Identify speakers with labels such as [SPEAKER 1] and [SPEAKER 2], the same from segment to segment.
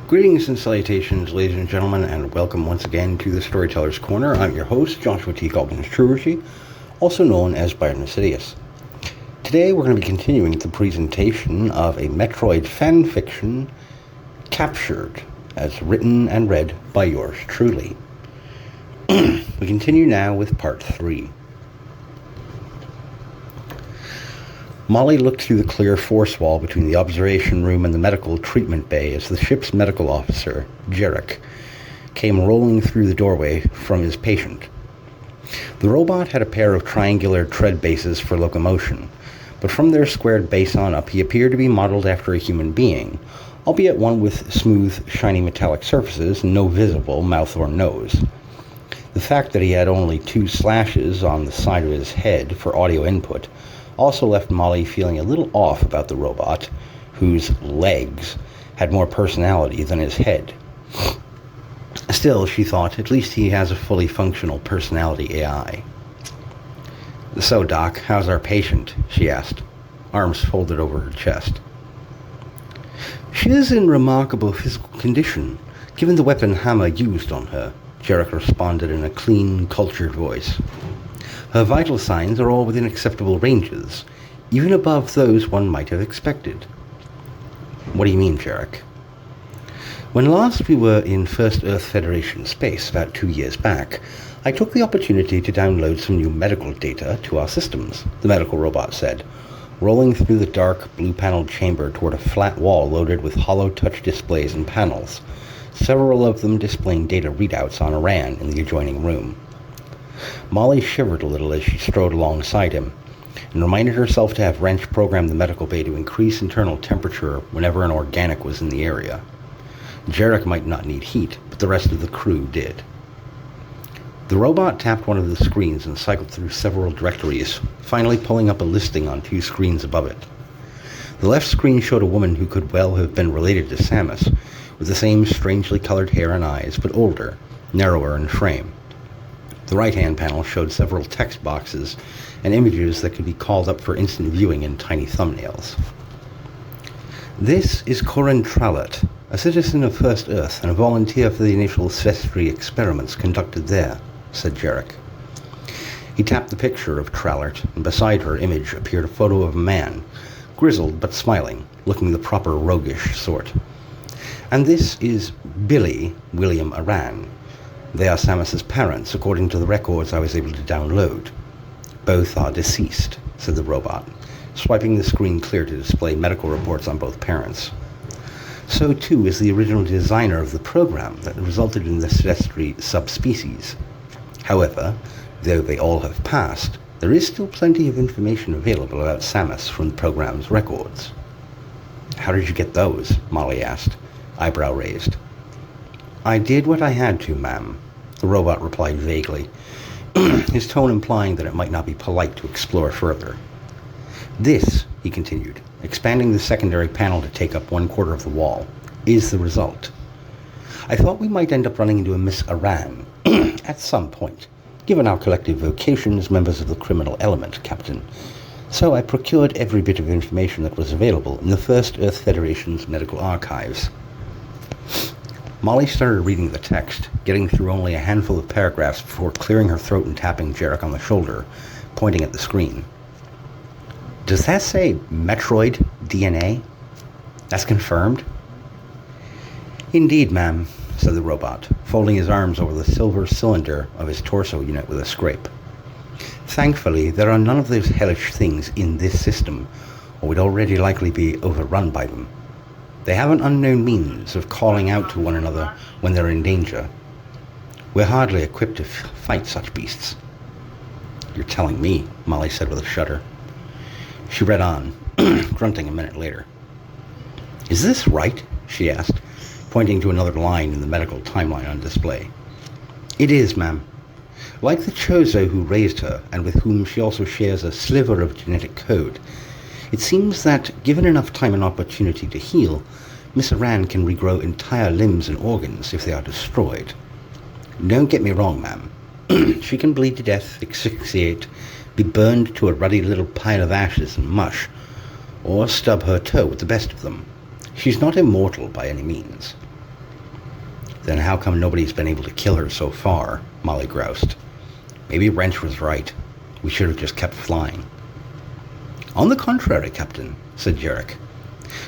[SPEAKER 1] Greetings and salutations, ladies and gentlemen, and welcome once again to the Storyteller's Corner. I'm your host, Joshua T. Calkins-Treworgy, also known as Byron Assidious. Today we're going to be continuing the presentation of a Metroid fanfiction, Captured, as written and read by yours truly. We continue now with part 3. Molly looked through the clear force wall between the observation room and the medical treatment bay as the ship's medical officer, Jarek, came rolling through the doorway from his patient. The robot had a pair of triangular tread bases for locomotion, but from their squared base on up he appeared to be modeled after a human being, albeit one with smooth, shiny metallic surfaces and no visible mouth or nose. The fact that he had only 2 slashes on the side of his head for audio input also left Molly feeling a little off about the robot, whose legs had more personality than his head. Still, she thought, at least he has a fully functional personality AI. "So, Doc, how's our patient?" she asked, arms folded over her chest. "She is in remarkable physical condition, given the weapon Hammer used on her," Jarek responded in a clean, cultured voice. "Her vital signs are all within acceptable ranges, even above those one might have expected." "What do you mean, Jarek?" "When last we were in First Earth Federation space, about 2 years back, I took the opportunity to download some new medical data to our systems," the medical robot said, rolling through the dark, blue-paneled chamber toward a flat wall loaded with hollow touch displays and panels, several of them displaying data readouts on Iran in the adjoining room. Molly shivered a little as she strode alongside him, and reminded herself to have Wrench program the medical bay to increase internal temperature whenever an organic was in the area. Jarek might not need heat, but the rest of the crew did. The robot tapped one of the screens and cycled through several directories, finally pulling up a listing on 2 screens above it. The left screen showed a woman who could well have been related to Samus, with the same strangely colored hair and eyes, but older, narrower in frame. The right-hand panel showed several text boxes and images that could be called up for instant viewing in tiny thumbnails. "This is Corin Trowlett, a citizen of First Earth and a volunteer for the initial Sestri experiments conducted there," said Jarek. He tapped the picture of Trowlett, and beside her image appeared a photo of a man, grizzled but smiling, looking the proper roguish sort. "And this is Billy William Aran. They are Samus's parents, according to the records I was able to download. Both are deceased," said the robot, swiping the screen clear to display medical reports on both parents. "So too is the original designer of the program that resulted in the Sestri subspecies. However, though they all have passed, there is still plenty of information available about Samus from the program's records." "How did you get those?" Molly asked, eyebrow raised. "I did what I had to, ma'am," the robot replied vaguely, his tone implying that it might not be polite to explore further. "This," he continued, expanding the secondary panel to take up 1/4 of the wall, "is the result. I thought we might end up running into a Miss Aran at some point, given our collective vocation as members of the criminal element, Captain. So I procured every bit of information that was available in the First Earth Federation's medical archives." Molly started reading the text, getting through only a handful of paragraphs before clearing her throat and tapping Jarek on the shoulder, pointing at the screen. "Does that say Metroid DNA? That's confirmed?" "Indeed, ma'am," said the robot, folding his arms over the silver cylinder of his torso unit with a scrape. "Thankfully, there are none of those hellish things in this system, or we'd already likely be overrun by them. They have an unknown means of calling out to one another when they're in danger. We're hardly equipped to fight such beasts." "You're telling me," Molly said with a shudder. She read on, grunting a minute later. "Is this right?" she asked, pointing to another line in the medical timeline on display. "It is, ma'am. Like the Chozo who raised her, and with whom she also shares a sliver of genetic code, it seems that, given enough time and opportunity to heal, Miss Aran can regrow entire limbs and organs if they are destroyed. Don't get me wrong, ma'am. She can bleed to death, asphyxiate, be burned to a ruddy little pile of ashes and mush, or stub her toe with the best of them. She's not immortal by any means." Then how come nobody's been able to kill her so far? Molly groused. Maybe Wrench was right. We should have just kept flying. On the contrary, Captain, said Jarek.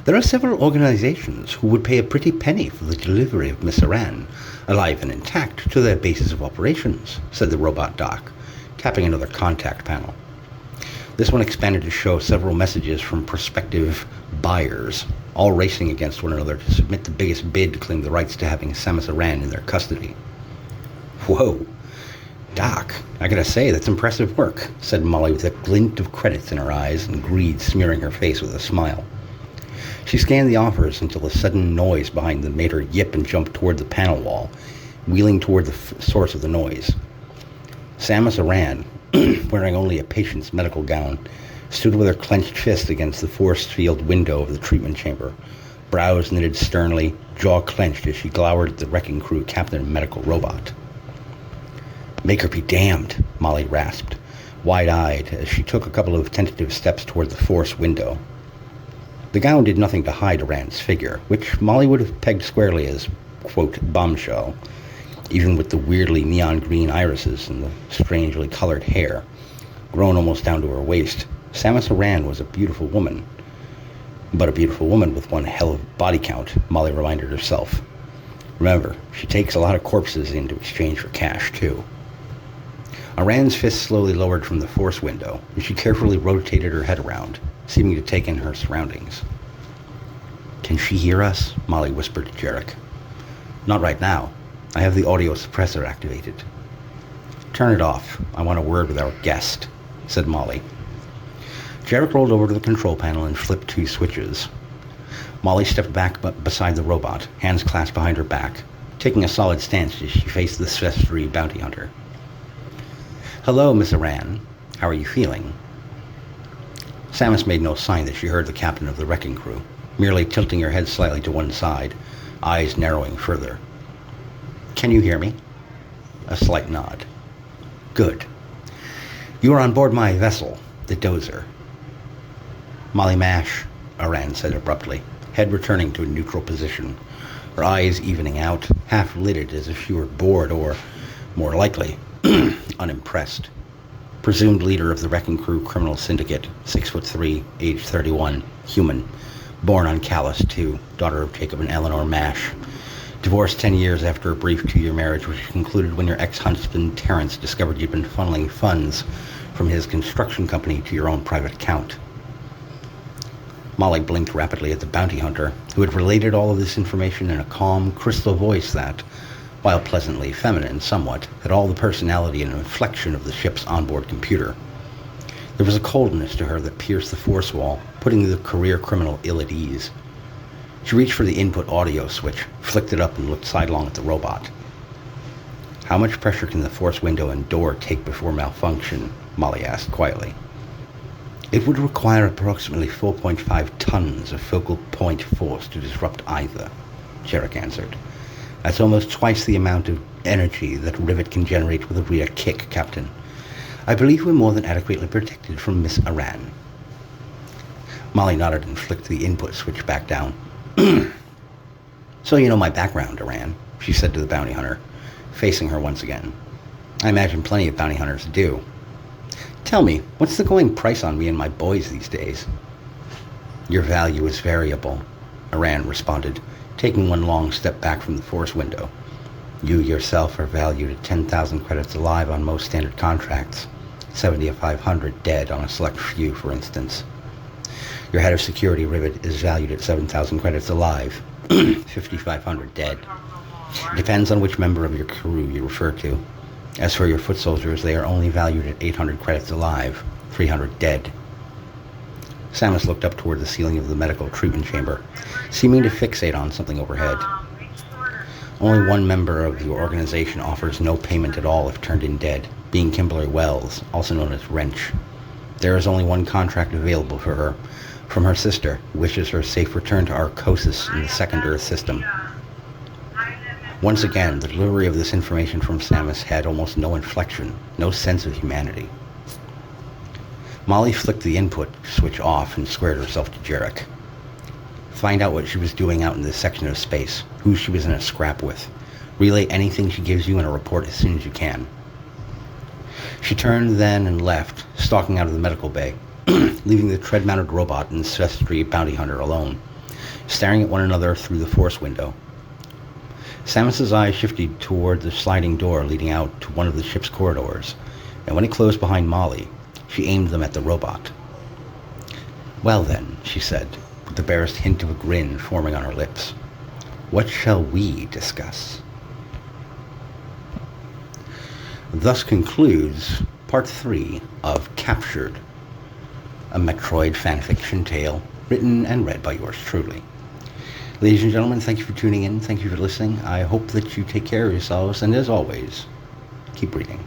[SPEAKER 1] There are several organizations who would pay a pretty penny for the delivery of Miss Aran, alive and intact, to their bases of operations, said the robot doc, tapping another contact panel. This one expanded to show several messages from prospective buyers, all racing against one another to submit the biggest bid to claim the rights to having Samus Aran in their custody. Whoa. Doc, I gotta say, that's impressive work, said Molly with a glint of credits in her eyes and greed smearing her face with a smile. She scanned the offers until a sudden noise behind them made her yip and jump toward the panel wall, wheeling toward the source of the noise. Samus Aran, wearing only a patient's medical gown, stood with her clenched fist against the force field window of the treatment chamber, brows knitted sternly, jaw clenched as she glowered at the wrecking crew captain and medical robot. Make her be damned, Molly rasped, wide-eyed as she took a couple of tentative steps toward the force window. The gown did nothing to hide Aran's figure, which Molly would have pegged squarely as, quote, bombshell, even with the weirdly neon green irises and the strangely colored hair, grown almost down to her waist. Samus Aran was a beautiful woman. But a beautiful woman with one hell of body count, Molly reminded herself. Remember, she takes a lot of corpses in to exchange for cash, too. Aran's fist slowly lowered from the force window, and she carefully rotated her head around, seeming to take in her surroundings. Can she hear us? Molly whispered to Jarek. Not right now. I have the audio suppressor activated. Turn it off. I want a word with our guest, said Molly. Jarek rolled over to the control panel and flipped 2 switches. Molly stepped back beside the robot, hands clasped behind her back, taking a solid stance as she faced the Sestry bounty hunter. Hello, Miss Aran. How are you feeling? Samus made no sign that she heard the captain of the wrecking crew, merely tilting her head slightly to one side, eyes narrowing further. Can you hear me? A slight nod. Good. You are on board my vessel, the Dozer. Molly Mash, Aran said abruptly, head returning to a neutral position, her eyes evening out, half-lidded as if she were bored or, more likely, unimpressed. Presumed leader of the wrecking crew criminal syndicate, 6'3", age 31, human, born on Callus II, daughter of Jacob and Eleanor Mash. Divorced 10 years after a brief 2-year marriage, which concluded when your ex-husband Terrence discovered you'd been funneling funds from his construction company to your own private account. Molly blinked rapidly at the bounty hunter, who had related all of this information in a calm, crystal voice that, while pleasantly feminine somewhat, had all the personality and inflection of the ship's onboard computer. There was a coldness to her that pierced the force wall, putting the career criminal ill at ease. She reached for the input audio switch, flicked it up, and looked sidelong at the robot. How much pressure can the force window and door take before malfunction? Molly asked quietly. It would require approximately 4.5 tons of focal point force to disrupt either, Jarek answered. That's almost twice the amount of energy that Rivet can generate with a rear kick, Captain. I believe we're more than adequately protected from Miss Aran. Molly nodded and flicked the input switch back down. So you know my background, Aran, she said to the bounty hunter, facing her once again. I imagine plenty of bounty hunters do. Tell me, what's the going price on me and my boys these days? Your value is variable, Aran responded, taking one long step back from the force window. You yourself are valued at 10,000 credits alive on most standard contracts, 7,500 dead on a select few, for instance. Your head of security, Rivet, is valued at 7,000 credits alive, 5,500 dead. It depends on which member of your crew you refer to. As for your foot soldiers, they are only valued at 800 credits alive, 300 dead. Samus looked up toward the ceiling of the medical treatment chamber, seeming to fixate on something overhead. Only one member of your organization offers no payment at all if turned in dead, being Kimberly Wells, also known as Wrench. There is only one contract available for her, from her sister, who wishes her safe return to Arcosis in the Second Earth system. Once again, the delivery of this information from Samus had almost no inflection, no sense of humanity. Molly flicked the input switch off and squared herself to Jarek. Find out what she was doing out in this section of space, who she was in a scrap with. Relay anything she gives you and a report as soon as you can." She turned then and left, stalking out of the medical bay, leaving the tread-mounted robot and Sestri bounty hunter alone, staring at one another through the force window. Samus's eyes shifted toward the sliding door leading out to one of the ship's corridors, and when it closed behind Molly, she aimed them at the robot. "Well then," she said, with the barest hint of a grin forming on her lips, "what shall we discuss?" Thus concludes Part 3 of Captured, a Metroid fanfiction tale written and read by yours truly. Ladies and gentlemen, thank you for tuning in. Thank you for listening. I hope that you take care of yourselves, and as always, keep reading.